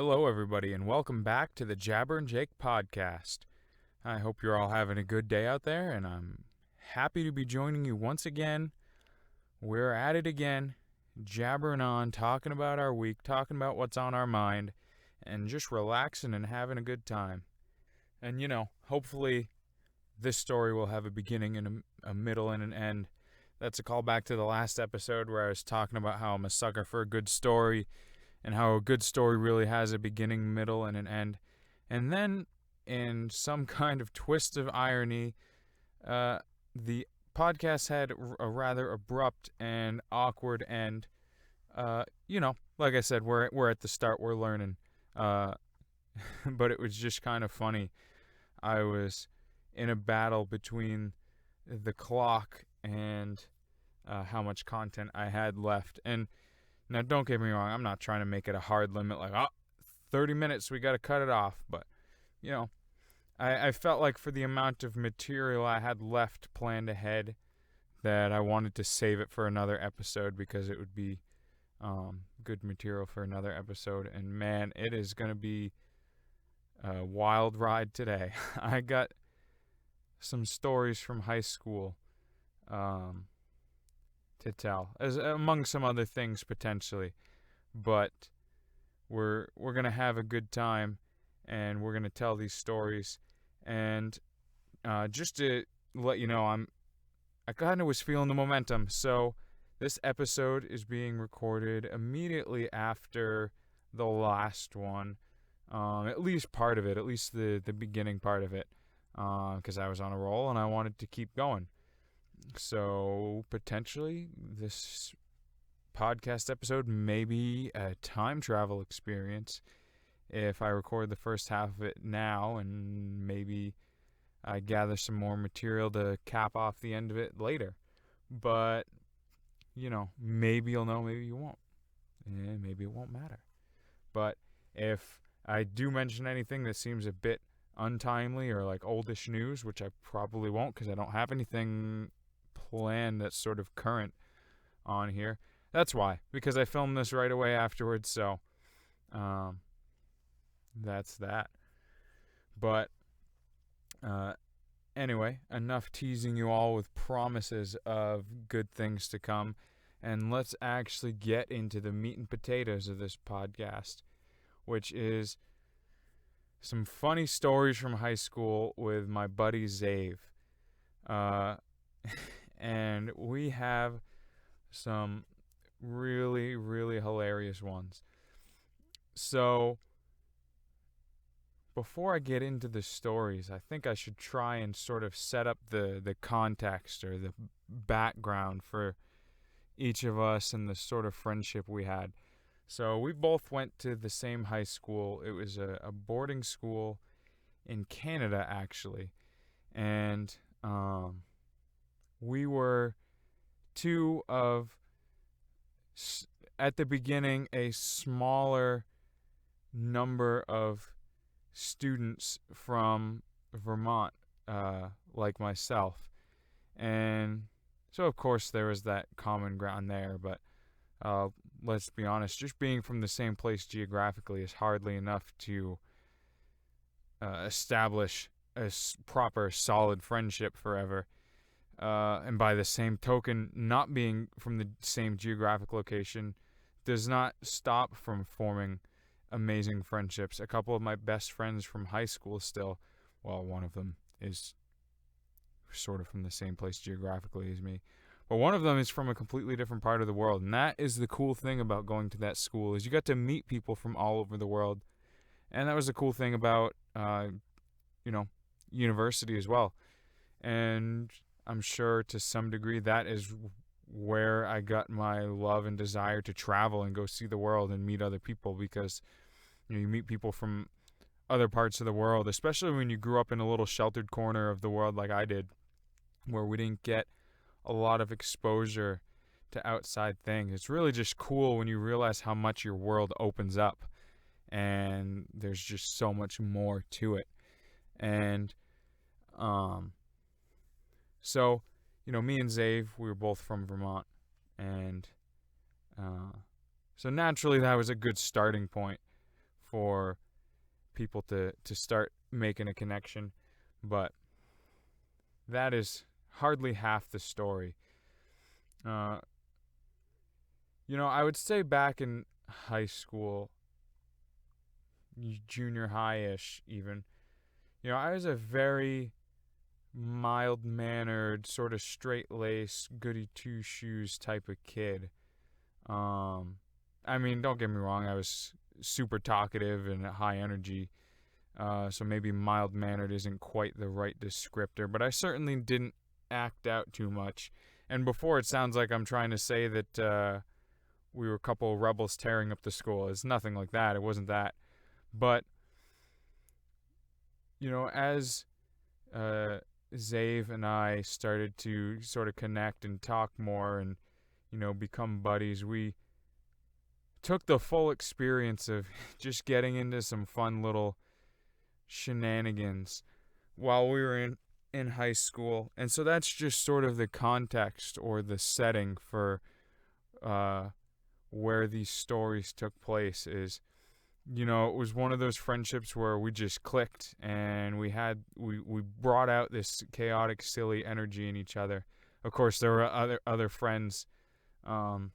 Hello, everybody, and welcome back to the Jabbering Jake Podcast. I hope you're all having a good day out there, and I'm happy to be joining you once again. We're at it again, jabbering on, talking about our week, talking about what's on our mind, and just relaxing and having a good time. And, hopefully this story will have a beginning and a middle and an end. That's a callback to the last episode where I was talking about how I'm a sucker for a good story, and how a good story really has a beginning, middle, and an end. And then, in some kind of twist of irony, the podcast had a rather abrupt and awkward end. Like I said, we're at the start, we're learning. But it was just kind of funny. I was in a battle between the clock and how much content I had left. And now, don't get me wrong, I'm not trying to make it a hard limit, like, 30 minutes, we got to cut it off. But, I felt like for the amount of material I had left planned ahead, that I wanted to save it for another episode because it would be good material for another episode. And, man, it is going to be a wild ride today. I got some stories from high school to tell, as among some other things potentially, but we're gonna have a good time, and we're gonna tell these stories. And just to let you know, I kind of was feeling the momentum, so this episode is being recorded immediately after the last one, at least part of it, at least the beginning part of it, because I was on a roll and I wanted to keep going. So, potentially, this podcast episode may be a time travel experience if I record the first half of it now, and maybe I gather some more material to cap off the end of it later. But, maybe you'll know, maybe you won't. And maybe it won't matter. But if I do mention anything that seems a bit untimely or like oldish news, which I probably won't because I don't have anything planned that's sort of current on here. That's why, because I filmed this right away afterwards, so that's that. But anyway, enough teasing you all with promises of good things to come, and let's actually get into the meat and potatoes of this podcast, which is some funny stories from high school with my buddy Xavier. And we have some really, really hilarious ones. So, before I get into the stories, I think I should try and sort of set up the context or the background for each of us and the sort of friendship we had. So, we both went to the same high school. It was a boarding school in Canada, actually. And, we were two of, at the beginning, a smaller number of students from Vermont, like myself. And so, of course, there was that common ground there. But let's be honest, just being from the same place geographically is hardly enough to establish a proper, solid friendship forever. And by the same token, not being from the same geographic location does not stop from forming amazing friendships. A couple of my best friends from high school still, well, one of them is sort of from the same place geographically as me, but one of them is from a completely different part of the world. And that is the cool thing about going to that school, is you got to meet people from all over the world. And that was the cool thing about, university as well. And I'm sure to some degree that is where I got my love and desire to travel and go see the world and meet other people, because you meet people from other parts of the world, especially when you grew up in a little sheltered corner of the world like I did, where we didn't get a lot of exposure to outside things. It's really just cool when you realize how much your world opens up, and there's just so much more to it. And so, me and Xavier, we were both from Vermont, and so naturally that was a good starting point for people to start making a connection. But that is hardly half the story. I would say back in high school, junior high-ish even, I was a very mild-mannered, sort of straight-laced, goody-two-shoes type of kid. Don't get me wrong, I was super talkative and high energy, so maybe mild-mannered isn't quite the right descriptor, but I certainly didn't act out too much. And before it sounds like I'm trying to say that we were a couple of rebels tearing up the school. It's nothing like that. It wasn't that. But, as Xavier and I started to sort of connect and talk more and, become buddies, we took the full experience of just getting into some fun little shenanigans while we were in high school. And so that's just sort of the context or the setting for where these stories took place. Is it was one of those friendships where we just clicked, and we brought out this chaotic, silly energy in each other. Of course, there were other friends in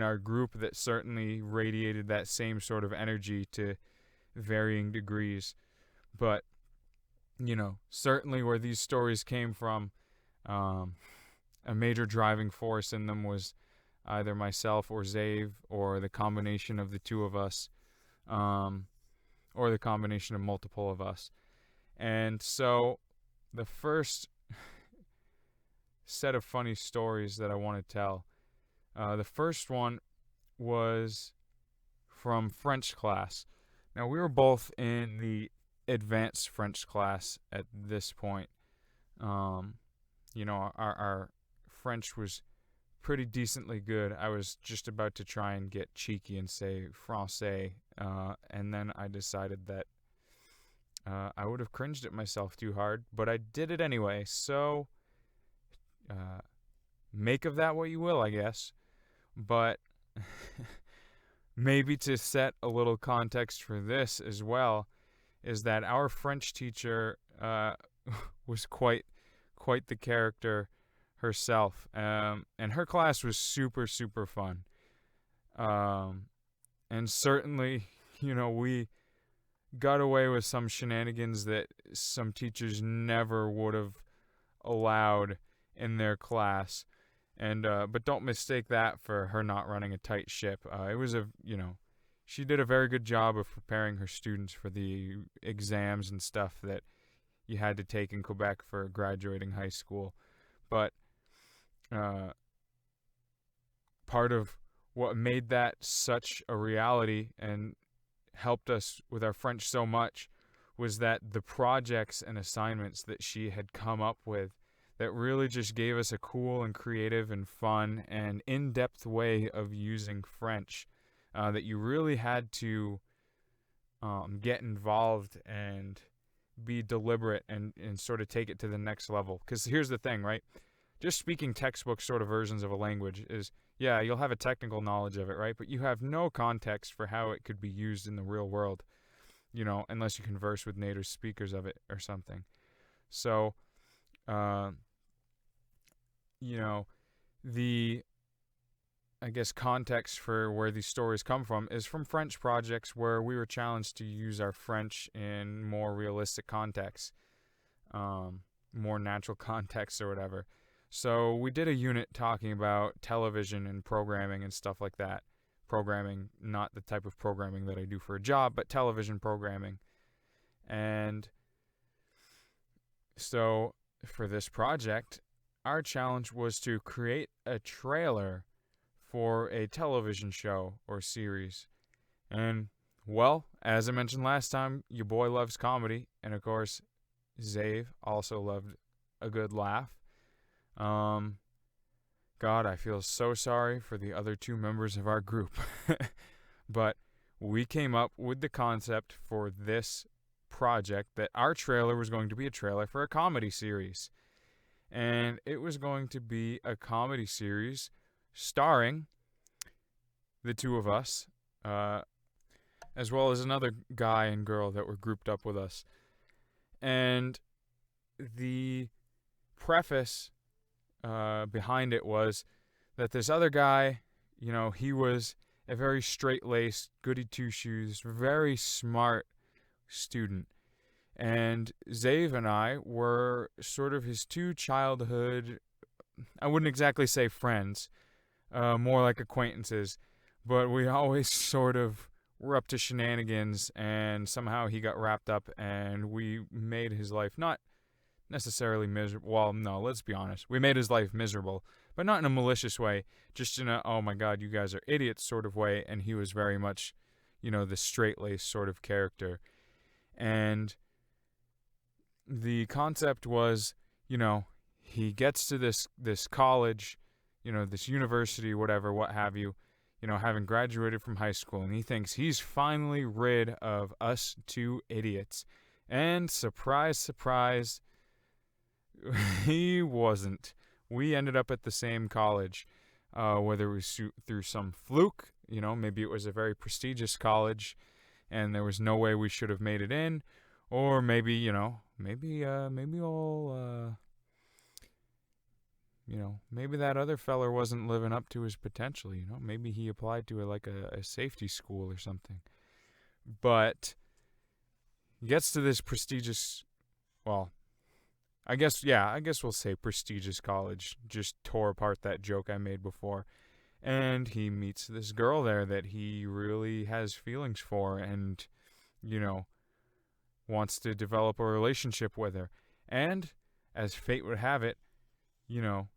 our group that certainly radiated that same sort of energy to varying degrees. But certainly where these stories came from, a major driving force in them was either myself or Xavier, or the combination of the two of us, or the combination of multiple of us. And so the first set of funny stories that I want to tell, the first one was from French class. Now, we were both in the advanced French class at this point. Our French was pretty decently good. I was just about to try and get cheeky and say français, and then I decided that I would have cringed at myself too hard, but I did it anyway. So make of that what you will, I guess. But maybe to set a little context for this as well, is that our French teacher was quite the character herself, and her class was super, super fun. And certainly, we got away with some shenanigans that some teachers never would have allowed in their class. And but don't mistake that for her not running a tight ship. It was she did a very good job of preparing her students for the exams and stuff that you had to take in Quebec for graduating high school. But part of what made that such a reality and helped us with our French so much was that the projects and assignments that she had come up with that really just gave us a cool and creative and fun and in-depth way of using French, that you really had to get involved and be deliberate and sort of take it to the next level. Because here's the thing, right? Just speaking textbook sort of versions of a language is, yeah, you'll have a technical knowledge of it, right? But you have no context for how it could be used in the real world, unless you converse with native speakers of it or something. So, the, I guess, context for where these stories come from is from French projects where we were challenged to use our French in more realistic contexts, more natural contexts or whatever. So we did a unit talking about television and programming and stuff like that. Programming, not the type of programming that I do for a job, but television programming. And so for this project, our challenge was to create a trailer for a television show or series. And, well, as I mentioned last time, your boy loves comedy. And, of course, Xavier also loved a good laugh. God, I feel so sorry for the other two members of our group. But we came up with the concept for this project that our trailer was going to be a trailer for a comedy series. And it was going to be a comedy series starring the two of us. as well as another guy and girl that were grouped up with us. And the preface behind it was that this other guy, he was a very straight-laced, goody-two-shoes, very smart student. And Xavier and I were sort of his two childhood, I wouldn't exactly say friends, more like acquaintances, but we always sort of were up to shenanigans, and somehow he got wrapped up, and we made his life not necessarily miserable. Well, no, let's be honest. We made his life miserable, but not in a malicious way, just in a, oh my God, you guys are idiots sort of way, and he was very much, the straight-laced sort of character. And the concept was, he gets to this college, this university, whatever, what have you, having graduated from high school, and he thinks he's finally rid of us two idiots. And surprise, surprise, he wasn't. We ended up at the same college, whether it was through some fluke, maybe it was a very prestigious college, and there was no way we should have made it in, or maybe, maybe that other feller wasn't living up to his potential, maybe he applied to a safety school or something. But he gets to this prestigious, well, I guess we'll say prestigious college. Just tore apart that joke I made before. And he meets this girl there that he really has feelings for and, wants to develop a relationship with her. And, as fate would have it,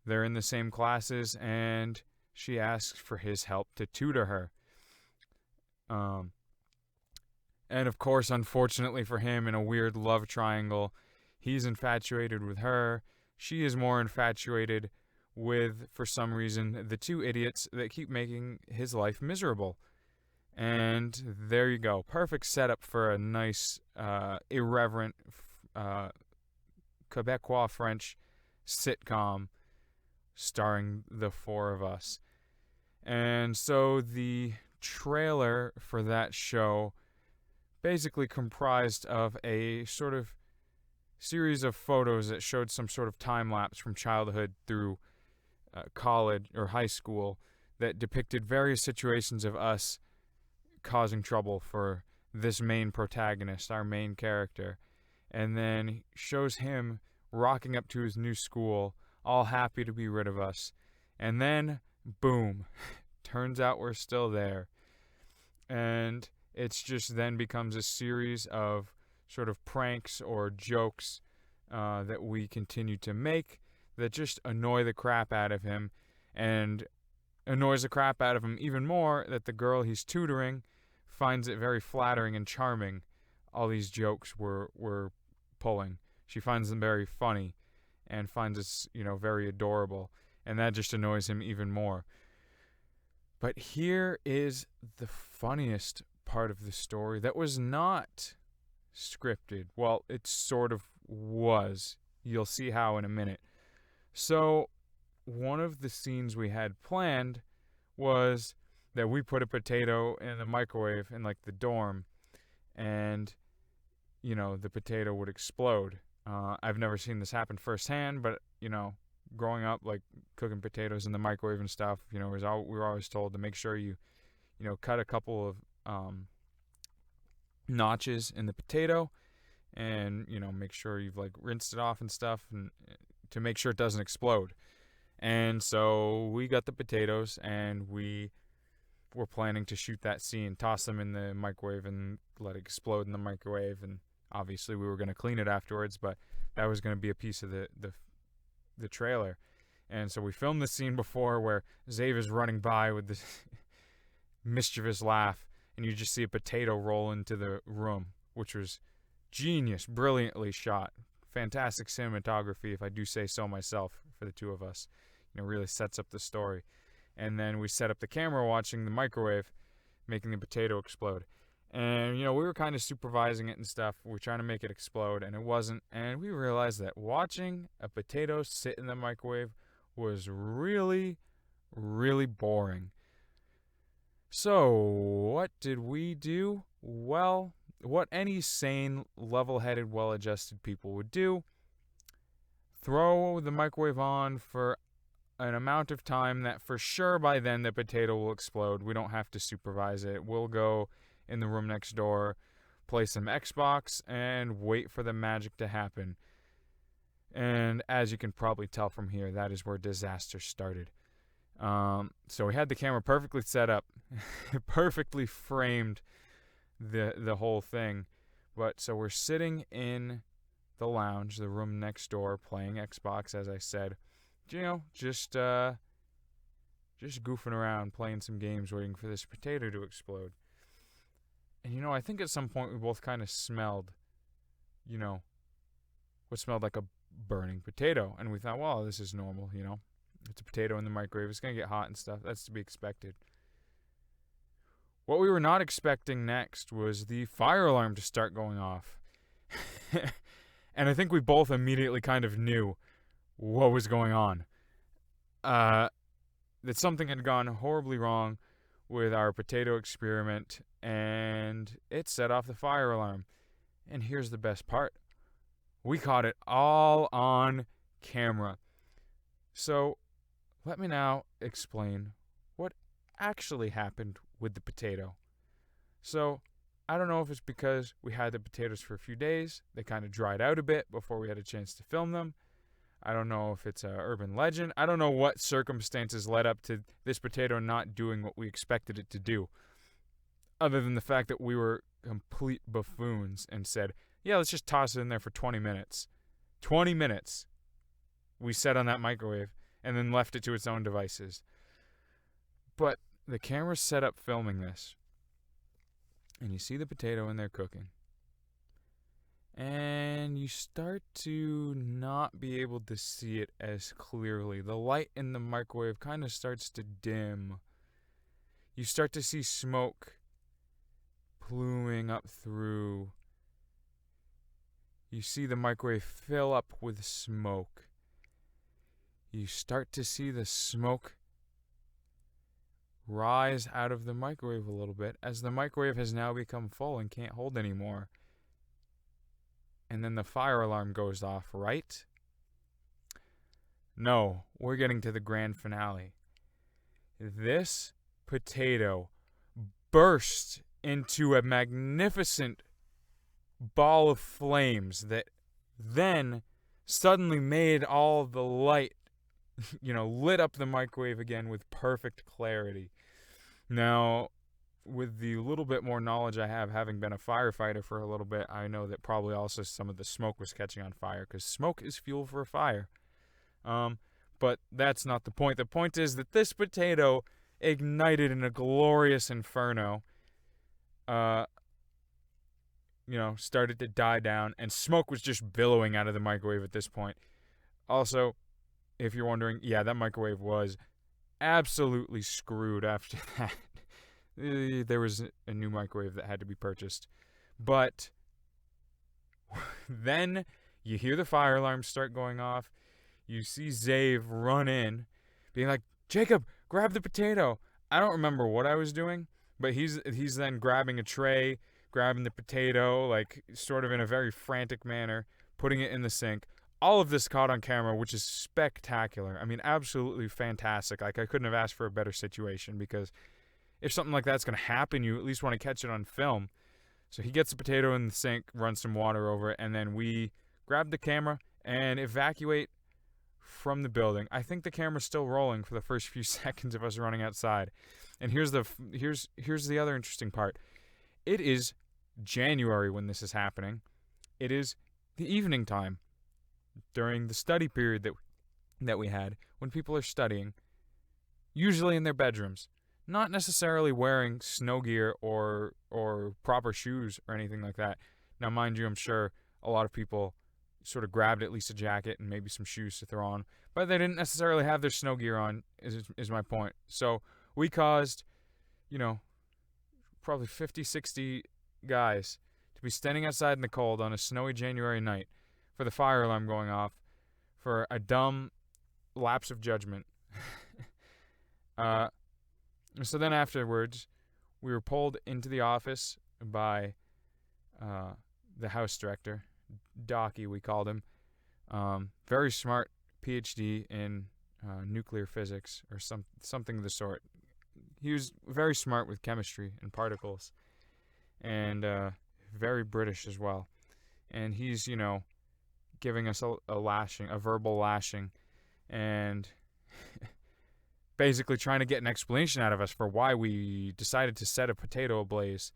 they're in the same classes, and she asks for his help to tutor her. And of course, unfortunately for him, in a weird love triangle, he's infatuated with her. She is more infatuated with, for some reason, the two idiots that keep making his life miserable. And there you go. Perfect setup for a nice, irreverent, Quebecois French sitcom starring the four of us. And so the trailer for that show basically comprised of a sort of series of photos that showed some sort of time lapse from childhood through college or high school that depicted various situations of us causing trouble for this main protagonist, our main character, and then shows him rocking up to his new school, all happy to be rid of us. And then, boom, turns out we're still there. And it's just then becomes a series of sort of pranks or jokes that we continue to make that just annoy the crap out of him, and annoys the crap out of him even more that the girl he's tutoring finds it very flattering and charming, all these jokes we're pulling. She finds them very funny and finds us, very adorable, and that just annoys him even more. But here is the funniest part of the story that was not scripted. Well, it sort of was. You'll see how in a minute. So, one of the scenes we had planned was that we put a potato in the microwave in the dorm, and the potato would explode. I've never seen this happen firsthand, but growing up, cooking potatoes in the microwave and stuff, we were always told to make sure you cut a couple of notches in the potato, and make sure you've rinsed it off and stuff, and to make sure it doesn't explode. And so we got the potatoes, and we were planning to shoot that scene, toss them in the microwave and let it explode in the microwave, and obviously we were going to clean it afterwards, but that was going to be a piece of the trailer. And so we filmed the scene before where Xavier's running by with this mischievous laugh, and you just see a potato roll into the room, which was genius, brilliantly shot. Fantastic cinematography, if I do say so myself, for the two of us. Really sets up the story. And then we set up the camera watching the microwave, making the potato explode. And, we were kind of supervising it and stuff. We were trying to make it explode, and it wasn't. And we realized that watching a potato sit in the microwave was really, really boring. So, what did we do? well, what any sane, level-headed, well-adjusted people would do: throw the microwave on for an amount of time that for sure by then the potato will explode. We don't have to supervise it. We'll go in the room next door, play some Xbox, and wait for the magic to happen. And as you can probably tell from here, that is where disaster started. So we had the camera perfectly set up, perfectly framed the whole thing. But so we're sitting in the lounge, the room next door, playing Xbox, as I said. Just goofing around, playing some games, waiting for this potato to explode. And I think at some point we both kind of smelled, what smelled like a burning potato. And we thought, well, this is normal, It's a potato in the microwave. It's going to get hot and stuff. That's to be expected. What we were not expecting next was the fire alarm to start going off. And I think we both immediately kind of knew what was going on. That something had gone horribly wrong with our potato experiment, and it set off the fire alarm. And here's the best part. We caught it all on camera. So let me now explain what actually happened with the potato. So I don't know if it's because we had the potatoes for a few days. They kind of dried out a bit before we had a chance to film them. I don't know if it's an urban legend. I don't know what circumstances led up to this potato not doing what we expected it to do, other than the fact that we were complete buffoons and said, yeah, let's just toss it in there for 20 minutes. 20 minutes we set on that microwave and then left it to its own devices. But the camera's set up filming this, and you see the potato in there cooking. And you start to not be able to see it as clearly. The light in the microwave kind of starts to dim. You start to see smoke pluming up through. You see the microwave fill up with smoke. You start to see the smoke rise out of the microwave a little bit as the microwave has now become full and can't hold anymore. And then the fire alarm goes off, right? No, we're getting to the grand finale. This potato burst into a magnificent ball of flames that then suddenly made all the light, lit up the microwave again with perfect clarity. Now, with the little bit more knowledge I have, having been a firefighter for a little bit, I know that probably also some of the smoke was catching on fire, because smoke is fuel for a fire. But that's not the point. The point is that this potato ignited in a glorious inferno, started to die down, and smoke was just billowing out of the microwave at this point. Also, if you're wondering, yeah, that microwave was absolutely screwed after that. There was a new microwave that had to be purchased. But then you hear the fire alarm start going off. You see Xavier run in, being like, Jacob, grab the potato. I don't remember what I was doing, but he's then grabbing a tray, grabbing the potato, like sort of in a very frantic manner, putting it in the sink. All of this caught on camera, which is spectacular. I mean, absolutely fantastic. Like, I couldn't have asked for a better situation, because if something like that's going to happen, you at least want to catch it on film. So he gets the potato in the sink, runs some water over it, and then we grab the camera and evacuate from the building. I think the camera's still rolling for the first few seconds of us running outside. And here's the other interesting part. It is January when this is happening. It is the evening time during the study period that we had, when people are studying, usually in their bedrooms. Not necessarily wearing snow gear or proper shoes or anything like that. Now, mind you, I'm sure a lot of people sort of grabbed at least a jacket and maybe some shoes to throw on, but they didn't necessarily have their snow gear on, is my point. So we caused, probably 50, 60 guys to be standing outside in the cold on a snowy January night for the fire alarm going off for a dumb lapse of judgment. So then afterwards, we were pulled into the office by the house director, Docky, we called him. Very smart PhD in nuclear physics or something of the sort. He was very smart with chemistry and particles, and very British as well. And he's, giving us a lashing, a verbal lashing, and basically trying to get an explanation out of us for why we decided to set a potato ablaze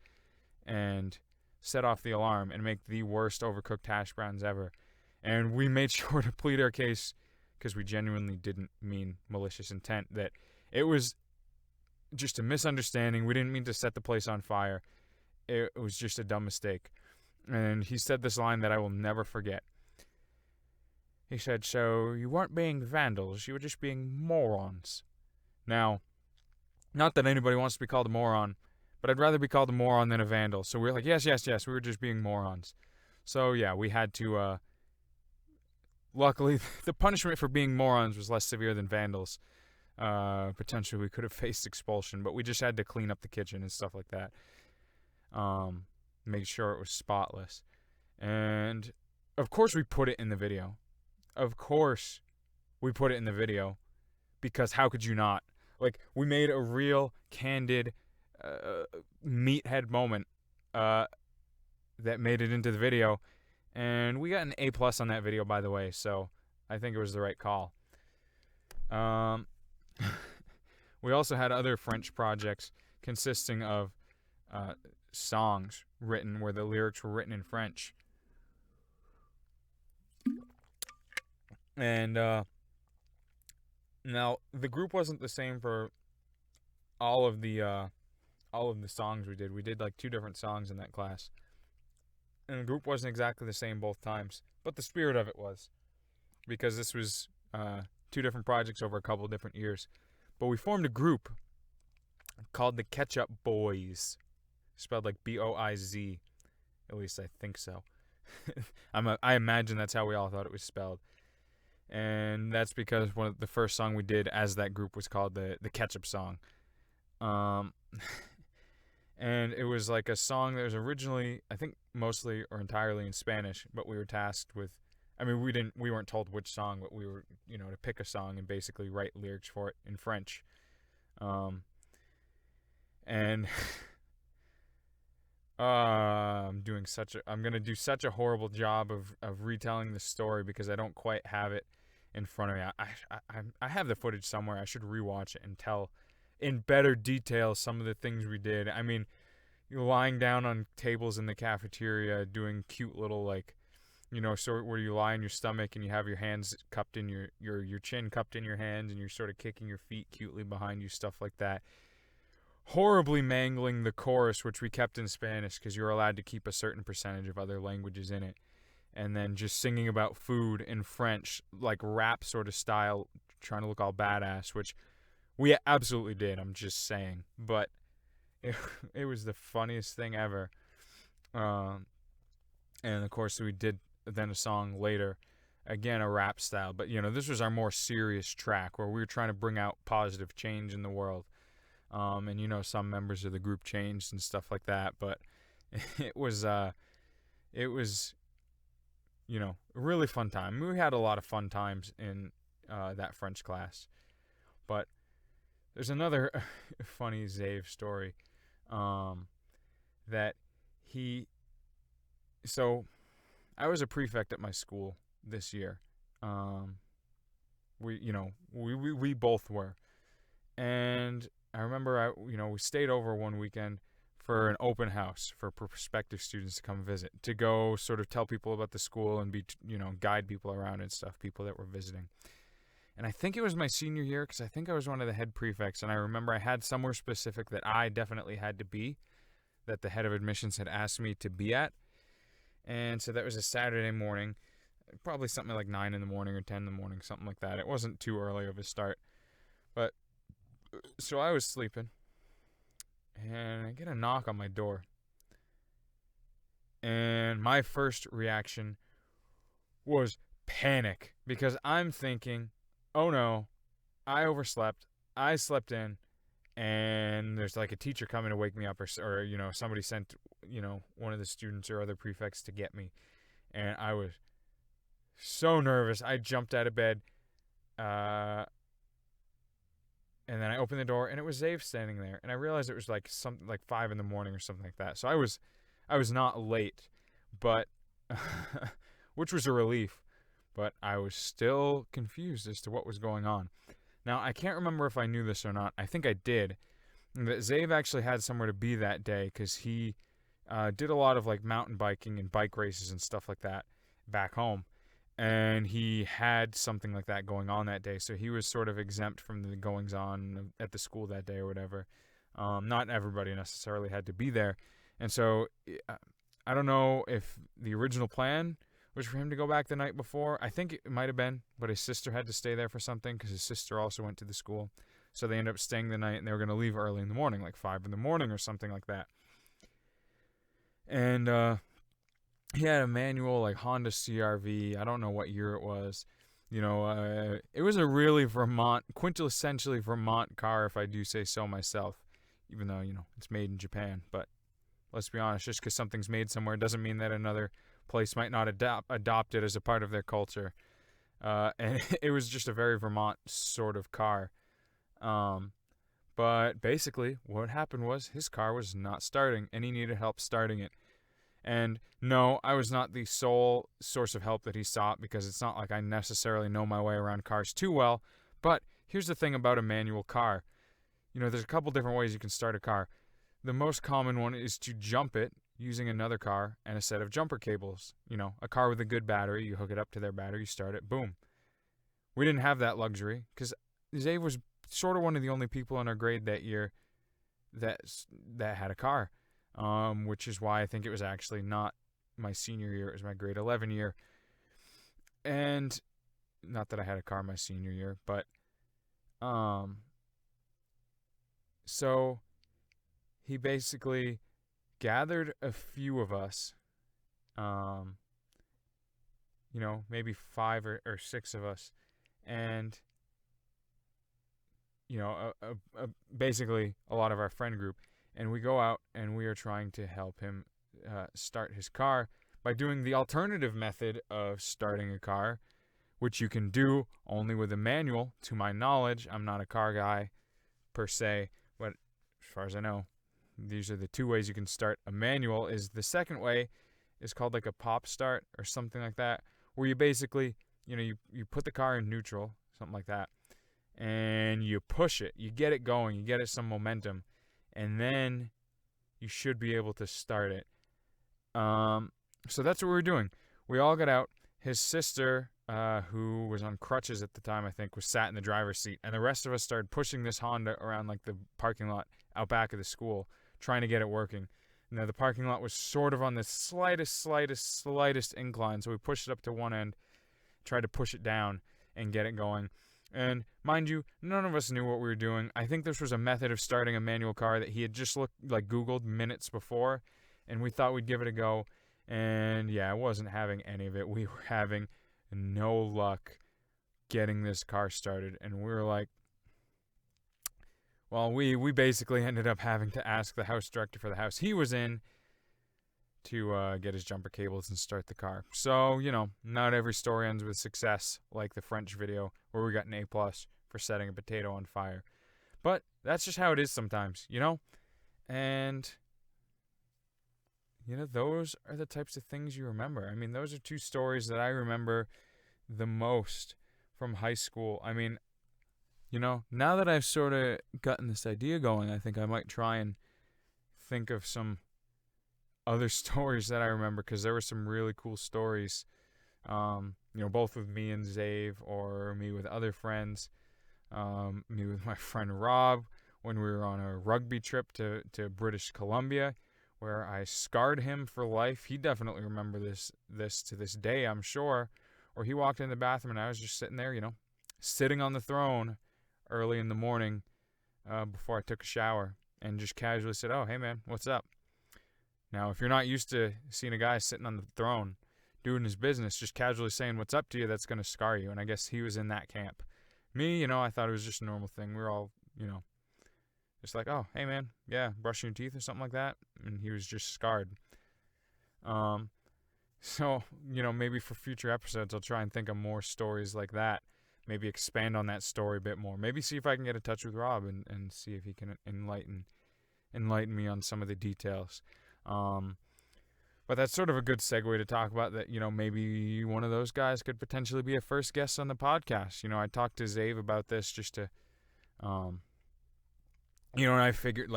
and set off the alarm and make the worst overcooked hash browns ever. And we made sure to plead our case, because we genuinely didn't mean malicious intent, that it was just a misunderstanding. We didn't mean to set the place on fire. It was just a dumb mistake. And he said this line that I will never forget. He said, "So you weren't being vandals, you were just being morons." Now, not that anybody wants to be called a moron, but I'd rather be called a moron than a vandal. So we were like, yes, we were just being morons. So yeah, we had to, luckily, the punishment for being morons was less severe than vandals. Potentially we could have faced expulsion, but we just had to clean up the kitchen and stuff like that. Make sure it was spotless. And of course we put it in the video. Because how could you not? Like, we made a real candid meathead moment that made it into the video, and we got an A+ on that video, by the way, so I think it was the right call. We also had other French projects consisting of songs written where the lyrics were written in French. And now the group wasn't the same for all of the songs we did. We did like 2 different songs in that class, and the group wasn't exactly the same both times, but the spirit of it was, because this was 2 different projects over a couple different years. But we formed a group called the Ketchup Boys, spelled like B-O-I-Z. At least I think so. I imagine that's how we all thought it was spelled. And that's because the first song we did as that group was called the Ketchup Song. And it was like a song that was originally, I think, mostly or entirely in Spanish, but we were tasked with, we weren't told which song, but we were, to pick a song and basically write lyrics for it in French. And I'm gonna do such a horrible job of retelling the story because I don't quite have it in front of me. I have the footage somewhere. I should rewatch it and tell in better detail some of the things we did. I mean, you're lying down on tables in the cafeteria doing cute little, sort where you lie on your stomach and you have your hands cupped in your chin cupped in your hands, and you're sort of kicking your feet cutely behind you, stuff like that. Horribly mangling the chorus, which we kept in Spanish because you're allowed to keep a certain percentage of other languages in it. And then just singing about food in French, like rap sort of style, trying to look all badass, which we absolutely did, I'm just saying. But it was the funniest thing ever. And of course we did then a song later, again a rap style. But, this was our more serious track where we were trying to bring out positive change in the world. And some members of the group changed and stuff like that, but it was a really fun time. We had a lot of fun times in that French class. But there's another funny Xavier story so I was a prefect at my school this year. We both were. And I remember we stayed over one weekend for an open house for prospective students to come visit, to go sort of tell people about the school and guide people around and stuff, people that were visiting. And I think it was my senior year, because I think I was one of the head prefects, and I remember I had somewhere specific that I definitely had to be, that the head of admissions had asked me to be at. And so that was a Saturday morning, probably something like 9 in the morning or 10 in the morning, something like that. It wasn't too early of a start. But so I was sleeping, and I get a knock on my door. And my first reaction was panic, because I'm thinking, oh no, I overslept. I slept in. and there's like a teacher coming to wake me up, or somebody sent, one of the students or other prefects to get me. And I was so nervous. I jumped out of bed, and then I opened the door, and it was Xavier standing there. And I realized it was like something like 5 a.m. or something like that. So I was not late, but which was a relief. But I was still confused as to what was going on. Now, I can't remember if I knew this or not. I think I did. That Xavier actually had somewhere to be that day because he did a lot of like mountain biking and bike races and stuff like that back home. And he had something like that going on that day. So he was sort of exempt from the goings on at the school that day or whatever. Not everybody necessarily had to be there. And so I don't know if the original plan was for him to go back the night before. I think it might have been, but his sister had to stay there for something because his sister also went to the school. So they ended up staying the night, and they were going to leave early in the morning, like 5 in the morning or something like that. And he had a manual, like Honda CRV. I don't know what year it was. It was a really quintessentially Vermont car, if I do say so myself, even though, it's made in Japan. But let's be honest, just because something's made somewhere doesn't mean that another place might not adopt it as a part of their culture. And it was just a very Vermont sort of car. But basically what happened was his car was not starting, and he needed help starting it. And no, I was not the sole source of help that he sought, because it's not like I necessarily know my way around cars too well. But here's the thing about a manual car. There's a couple different ways you can start a car. The most common one is to jump it using another car and a set of jumper cables. A car with a good battery, you hook it up to their battery, you start it, boom. We didn't have that luxury because Xavier was sort of one of the only people in our grade that year that had a car, which is why I think it was actually not my senior year, it was my grade 11 year. And not that I had a car my senior year, but so he basically gathered a few of us, maybe 5 or 6 of us, and basically a lot of our friend group, and we go out and we are trying to help him start his car by doing the alternative method of starting a car, which you can do only with a manual. To my knowledge, I'm not a car guy per se, but as far as I know, these are the 2 ways you can start a manual. Is the second way is called like a pop start or something like that, where you basically, you put the car in neutral, something like that, and you push it, you get it going, you get it some momentum, and then you should be able to start it. So that's what we were doing. We all got out. His sister, who was on crutches at the time, I think, was sat in the driver's seat, and the rest of us started pushing this Honda around like the parking lot out back of the school, trying to get it working. Now the parking lot was sort of on the slightest incline, so we pushed it up to one end, tried to push it down and get it going. And mind you, none of us knew what we were doing. I think this was a method of starting a manual car that he had just Googled minutes before, and we thought we'd give it a go. And yeah, I wasn't having any of it. We were having no luck getting this car started, and we were like, well, we basically ended up having to ask the house director for the house he was in to get his jumper cables and start the car. So, not every story ends with success, like the French video where we got an A+ for setting a potato on fire. But that's just how it is sometimes, And, those are the types of things you remember. I mean, those are 2 stories that I remember the most from high school. I mean, now that I've sort of gotten this idea going, I think I might try and think of some other stories that I remember, because there were some really cool stories, both with me and Xavier, or me with other friends, me with my friend Rob when we were on a rugby trip to British Columbia, where I scarred him for life. He definitely remember this to this day, I'm sure. Or he walked in the bathroom and I was just sitting there, sitting on the throne early in the morning before I took a shower, and just casually said, "Oh, hey man, what's up?" Now, if you're not used to seeing a guy sitting on the throne doing his business, just casually saying what's up to you, that's going to scar you. And I guess he was in that camp. Me, I thought it was just a normal thing. We were all, Just like, oh, hey man, yeah, brushing your teeth or something like that, and he was just scarred. So, maybe for future episodes, I'll try and think of more stories like that. Maybe expand on that story a bit more. Maybe see if I can get in touch with Rob and see if he can enlighten me on some of the details. But that's sort of a good segue to talk about that, maybe one of those guys could potentially be a first guest on the podcast. I talked to Xavier about this just to, and I figured,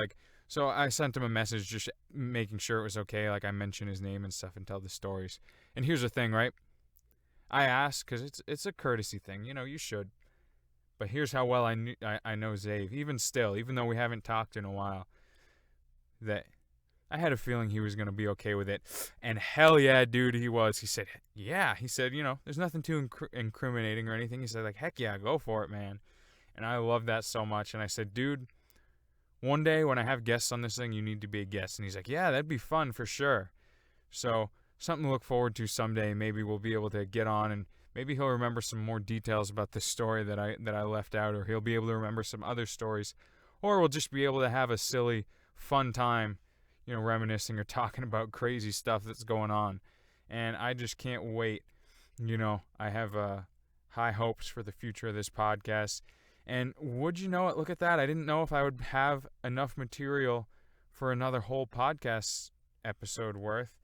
so I sent him a message just making sure it was okay. I mention his name and stuff and tell the stories. And here's the thing, right? I asked because it's a courtesy thing. You should. But here's how well I know Xavier. Even though we haven't talked in a while, that I had a feeling he was going to be okay with it. And hell yeah, dude, he was. He said, yeah. He said, there's nothing too incriminating or anything. He said, heck yeah, go for it, man. And I love that so much. And I said, dude, one day when I have guests on this thing, you need to be a guest. And he's like, yeah, that'd be fun for sure. So something to look forward to someday. Maybe we'll be able to get on, and maybe he'll remember some more details about this story that I left out, or he'll be able to remember some other stories, or we'll just be able to have a silly, fun time, reminiscing or talking about crazy stuff that's going on. And I just can't wait. I have high hopes for the future of this podcast. And would you know it, look at that. I didn't know if I would have enough material for another whole podcast episode worth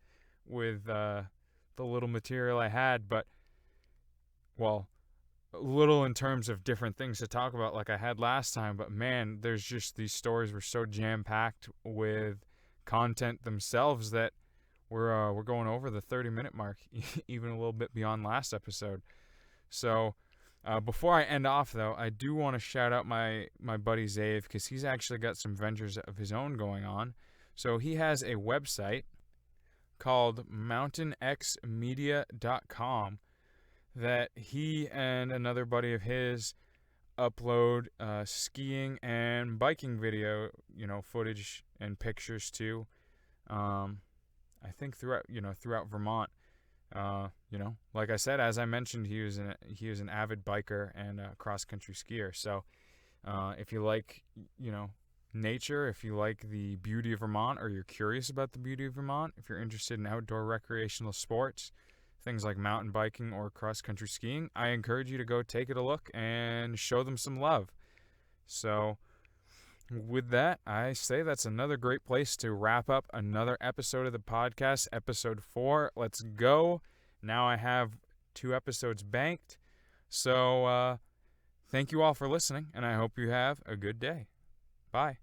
with the little material I had. But, well, little in terms of different things to talk about like I had last time. But, man, there's just these stories were so jam-packed with content themselves that we're going over the 30-minute mark, even a little bit beyond last episode. So before I end off, though, I do want to shout out my buddy Xavier, because he's actually got some ventures of his own going on. So he has a website called mountainxmedia.com that he and another buddy of his upload skiing and biking video, footage and pictures to. I think throughout Vermont. Like I said, as I mentioned, he was an avid biker and a cross-country skier. So if you like, nature, if you like the beauty of Vermont, or you're curious about the beauty of Vermont, if you're interested in outdoor recreational sports, things like mountain biking or cross-country skiing, I encourage you to go take it a look and show them some love. So with that, I say that's another great place to wrap up another episode of the podcast, episode 4. Let's go. Now I have 2 episodes banked. So thank you all for listening, and I hope you have a good day. Bye.